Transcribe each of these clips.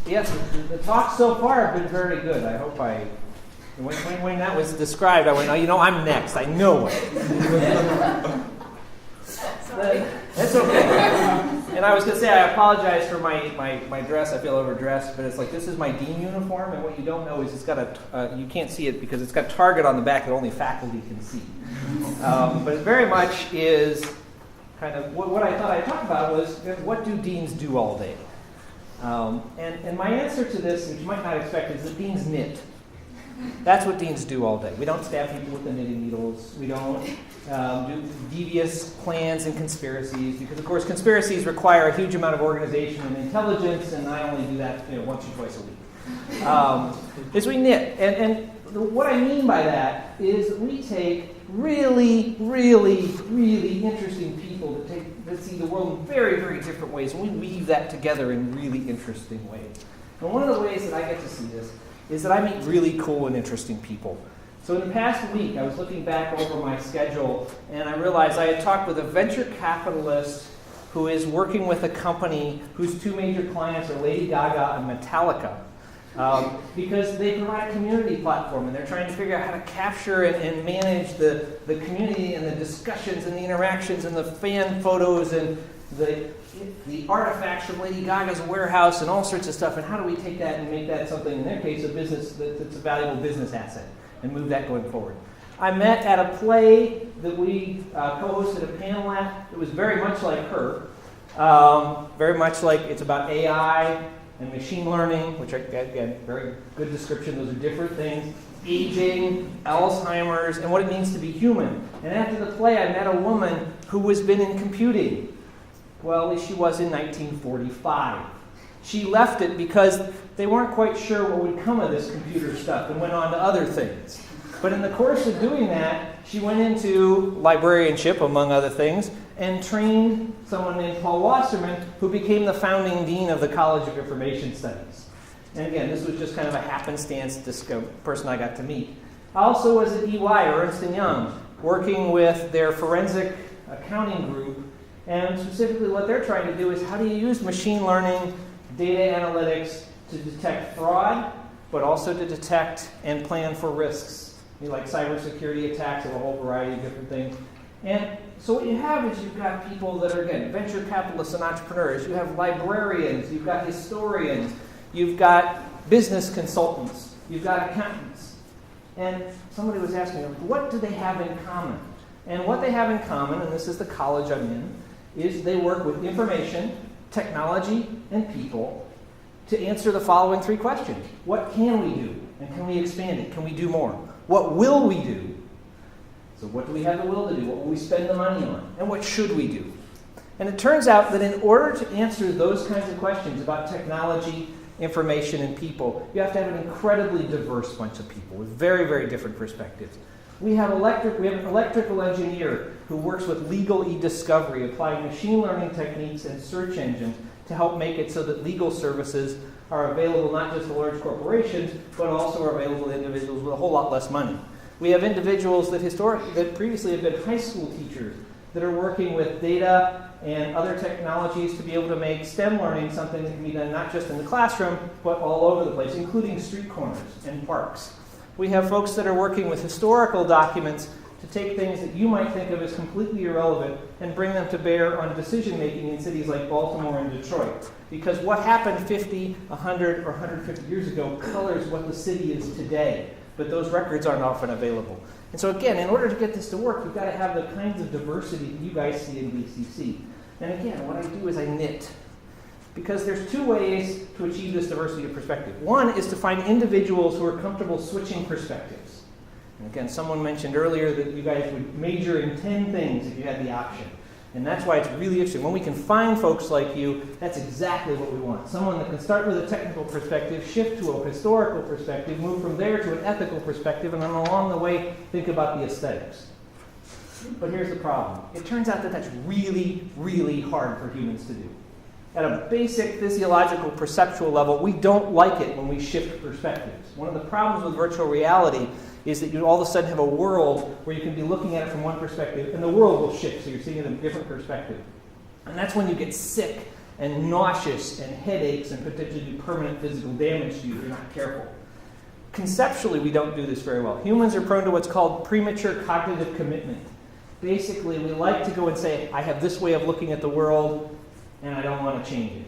Yes, the talks so far have been very good. I hope when that was described, I went, oh, I'm next. I know it. That's okay. And I was going to say, I apologize for my dress. I feel overdressed, but it's like, this is my dean uniform, and what you don't know is it's got you can't see it because it's got Target on the back that only faculty can see. But it very much is kind of, what I thought I'd talk about was, what do deans do all day? And my answer to this, which you might not expect, is that deans knit. That's what deans do all day. We don't stab people with the knitting needles. We don't do devious plans and conspiracies, because, of course, conspiracies require a huge amount of organization and intelligence, and I only do that once or twice a week. Is we knit. And what I mean by that is that we take really, really, really interesting people that see the world in very, very different ways, and we weave that together in really interesting ways. And one of the ways that I get to see this is that I meet really cool and interesting people. So in the past week, I was looking back over my schedule, and I realized I had talked with a venture capitalist who is working with a company whose two major clients are Lady Gaga and Metallica, because they provide a community platform, and they're trying to figure out how to capture and manage the community and the discussions and the interactions and the fan photos and the artifacts from Lady Gaga's warehouse and all sorts of stuff, and how do we take that and make that something, in their case, a business that's a valuable business asset, and move that going forward. I met at a play that we co-hosted a panel at. It was very much like her, very much like it's about AI and machine learning, which are, again, very good description. Those are different things. Aging, Alzheimer's, and what it means to be human. And after the play, I met a woman who has been in computing. Well, at least she was in 1945. She left it because they weren't quite sure what would come of this computer stuff and went on to other things. But in the course of doing that, she went into librarianship, among other things, and trained someone named Paul Wasserman, who became the founding dean of the College of Information Studies. And again, this was just kind of a happenstance person I got to meet. I also was at EY, Ernst & Young, working with their forensic accounting group. And specifically what they're trying to do is, how do you use machine learning, data analytics to detect fraud, but also to detect and plan for risks, like cybersecurity attacks of a whole variety of different things. And so what you have is you've got people that are, again, venture capitalists and entrepreneurs. You have librarians. You've got historians. You've got business consultants. You've got accountants. And somebody was asking me, what do they have in common? And what they have in common, and this is the college I'm in, is they work with information, technology, and people to answer the following three questions. What can we do? And can we expand it? Can we do more? What will we do? So what do we have the will to do? What will we spend the money on? And what should we do? And it turns out that in order to answer those kinds of questions about technology, information, and people, you have to have an incredibly diverse bunch of people with very, very different perspectives. We have an electrical engineer who works with legal e-discovery, applying machine learning techniques and search engines to help make it so that legal services are available not just to large corporations, but also are available to individuals with a whole lot less money. We have individuals that previously have been high school teachers that are working with data and other technologies to be able to make STEM learning something that can be done not just in the classroom, but all over the place, including street corners and parks. We have folks that are working with historical documents to take things that you might think of as completely irrelevant and bring them to bear on decision-making in cities like Baltimore and Detroit. Because what happened 50, 100, or 150 years ago colors what the city is today, but those records aren't often available. And so again, in order to get this to work, you've got to have the kinds of diversity that you guys see in DCC. And again, what I do is I knit. Because there's two ways to achieve this diversity of perspective. One is to find individuals who are comfortable switching perspectives. And again, someone mentioned earlier that you guys would major in 10 things if you had the option. And that's why it's really interesting. When we can find folks like you, that's exactly what we want. Someone that can start with a technical perspective, shift to a historical perspective, move from there to an ethical perspective, and then along the way, think about the aesthetics. But here's the problem. It turns out that that's really, really hard for humans to do. At a basic physiological perceptual level, we don't like it when we shift perspectives. One of the problems with virtual reality is that you all of a sudden have a world where you can be looking at it from one perspective, and the world will shift, so you're seeing it in a different perspective. And that's when you get sick and nauseous and headaches and potentially do permanent physical damage to you if you're not careful. Conceptually, we don't do this very well. Humans are prone to what's called premature cognitive commitment. Basically, we like to go and say, I have this way of looking at the world, and I don't want to change it.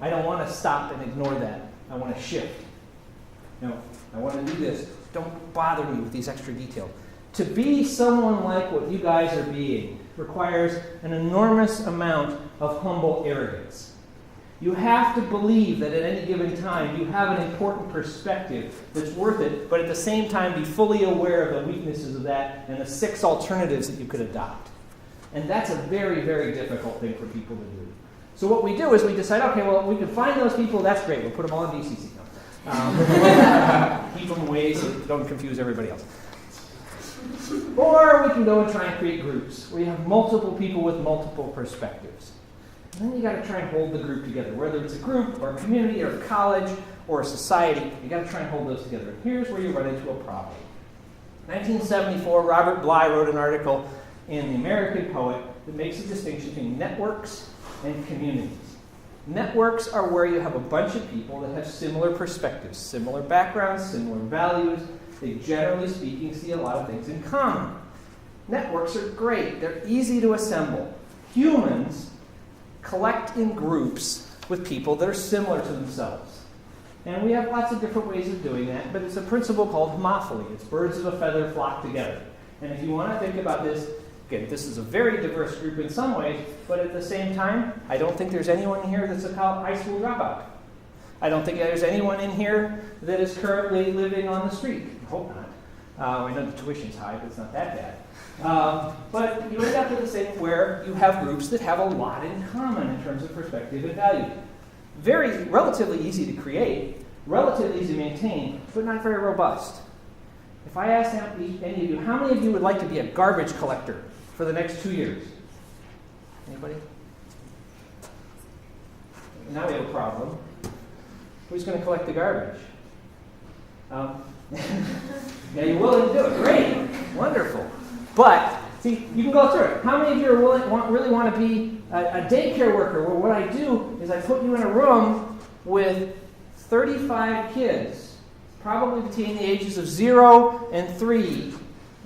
I don't want to stop and ignore that. I want to shift. No, I want to do this. Don't bother me with these extra details. To be someone like what you guys are being requires an enormous amount of humble arrogance. You have to believe that at any given time you have an important perspective that's worth it, but at the same time be fully aware of the weaknesses of that and the 6 alternatives that you could adopt. And that's a very, very difficult thing for people to do. So what we do is we decide, okay, well, we can find those people, that's great, we'll put them all in DCC. Keep them away so don't confuse everybody else. Or we can go and try and create groups where you have multiple people with multiple perspectives. And then you got to try and hold the group together, whether it's a group or a community or a college or a society. You got to try and hold those together. And here's where you run into a problem. 1974, Robert Bly wrote an article in The American Poet that makes a distinction between networks and communities. Networks are where you have a bunch of people that have similar perspectives, similar backgrounds, similar values. They, generally speaking, see a lot of things in common. Networks are great. They're easy to assemble. Humans collect in groups with people that are similar to themselves. And we have lots of different ways of doing that, but it's a principle called homophily. It's birds of a feather flock together. And if you want to think about this, again, this is a very diverse group in some ways, but at the same time, I don't think there's anyone here that's a high school dropout. I don't think there's anyone in here that is currently living on the street. I hope not. I know the tuition's high, but it's not that bad. But you end up with the same where you have groups that have a lot in common in terms of perspective and value. Relatively easy to create, relatively easy to maintain, but not very robust. If I asked any of you, how many of you would like to be a garbage collector for the next 2 years? Anybody? Now we have a problem. Who's going to collect the garbage? Yeah, you're willing to do it. Great. Wonderful. But, see, you can go through it. How many of you really want to be a daycare worker where what I do is I put you in a room with 35 kids, probably between the ages of 0 and 3,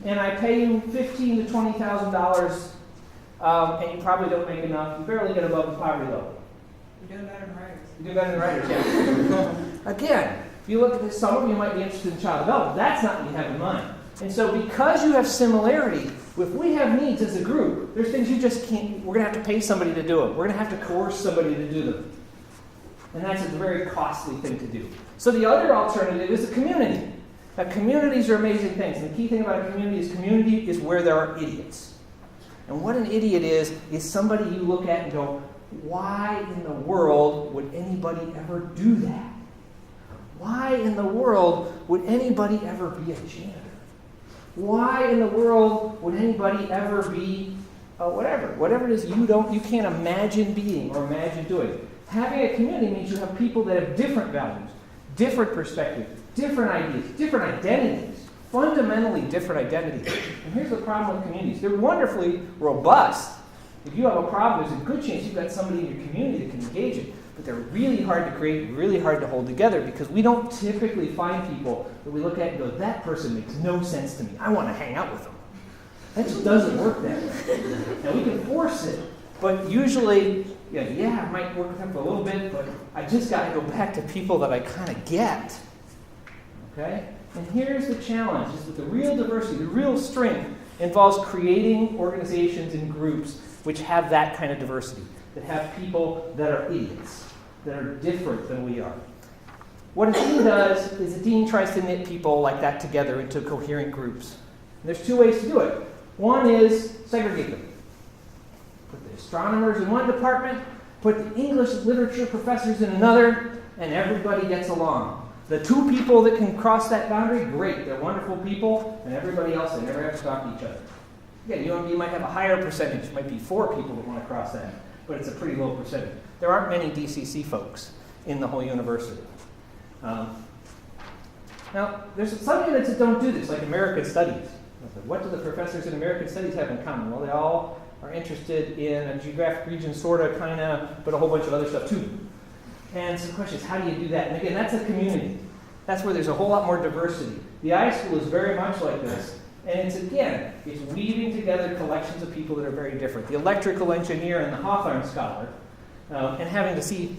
and I pay you $15,000 to $20,000, and you probably don't make enough. You barely get above the poverty level. You're doing better than writers. You do better than writers, yeah. Again, if you look at this, some of you might be interested in child development. That's not what you have in mind. And so because you have similarity, if we have needs as a group, there's things you just can't, we're going to have to pay somebody to do it. We're going to have to coerce somebody to do them. And that's a very costly thing to do. So the other alternative is a community. Now, communities are amazing things. And the key thing about a community is where there are idiots. And what an idiot is somebody you look at and go, why in the world would anybody ever do that? Why in the world would anybody ever be a janitor? Why in the world would anybody ever be whatever it is you can't imagine being or imagine doing? Having a community means you have people that have different values, different perspectives, different ideas, different identities, fundamentally different identities. And here's the problem with communities. They're wonderfully robust. If you have a problem, there's a good chance you've got somebody in your community that can engage it. But they're really hard to create, really hard to hold together because we don't typically find people that we look at and go, that person makes no sense to me. I want to hang out with them. That just doesn't work that way. Now, we can force it, but usually, I might work with them for a little bit, but I just got to go back to people that I kind of get. Okay? And here's the challenge, is that the real diversity, the real strength involves creating organizations and groups which have that kind of diversity, that have people that are idiots, that are different than we are. What a dean does is a dean tries to knit people like that together into coherent groups. And there's 2 ways to do it. One is segregate them. Put the astronomers in one department, put the English literature professors in another, and everybody gets along. The 2 people that can cross that boundary, great, they're wonderful people, and everybody else, they never have to talk to each other. Again, UMD might have a higher percentage, it might be 4 people that want to cross that, but it's a pretty low percentage. There aren't many DCC folks in the whole university. Now, there's some units that don't do this, like American Studies. What do the professors in American Studies have in common? Well, they all are interested in a geographic region, sort of, kind of, but a whole bunch of other stuff too. And so the question is, how do you do that? And again, that's a community. That's where there's a whole lot more diversity. The iSchool is very much like this. And it's, again, it's weaving together collections of people that are very different. The electrical engineer and the Hawthorne scholar, and having to see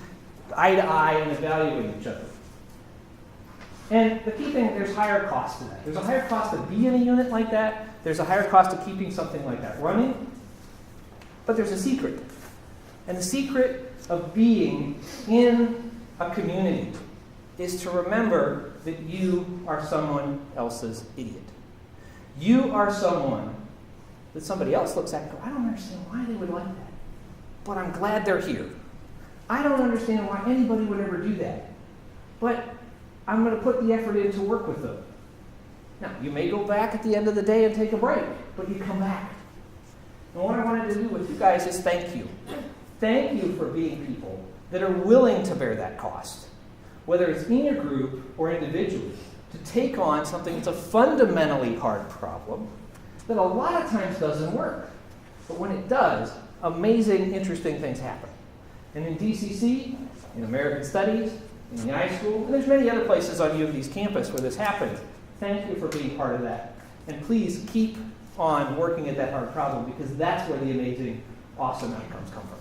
eye to eye and evaluate each other. And the key thing, there's higher cost to that. There's a higher cost to be in a unit like that. There's a higher cost of keeping something like that running. But there's a secret. And the secret of being in a community is to remember that you are someone else's idiot. You are someone that somebody else looks at and goes, I don't understand why they would like that, but I'm glad they're here. I don't understand why anybody would ever do that, but I'm going to put the effort in to work with them. Now, you may go back at the end of the day and take a break, but you come back. And what I wanted to do with you guys is thank you. Thank you for being people that are willing to bear that cost, whether it's in your group or individually, to take on something that's a fundamentally hard problem that a lot of times doesn't work. But when it does, amazing, interesting things happen. And in DCC, in American Studies, in the iSchool, and there's many other places on UMD's campus where this happens. Thank you for being part of that. And please keep on working at that hard problem, because that's where the amazing, awesome outcomes come from.